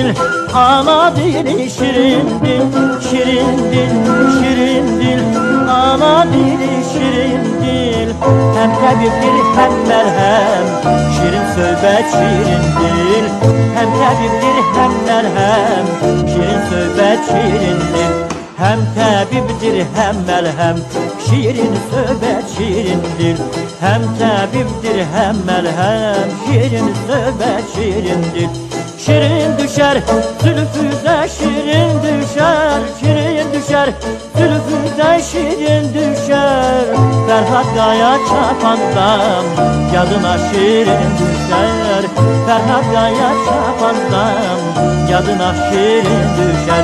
dil, ana dili şirin dil, şirin dil, şirin dil, ana dili şirin dil. Hem tabiptir hem merhem, şirin söhbet şirin dil. Hem tabiptir hem merhem, şirin söhbet şirin dil. Hem tabiptir hem merhem, şirin söhbet şirin dil. Hem tabiptir hem merhem, şirin söhbet şirin dil. Şirin düşer zülfüze, şirin düşer, şirin düşer zülfüze, şirin düşer. Ferhat Kaya çapandam, yadına şirin düşer. Ferhat Kaya çapandam, yadına şirin düşer.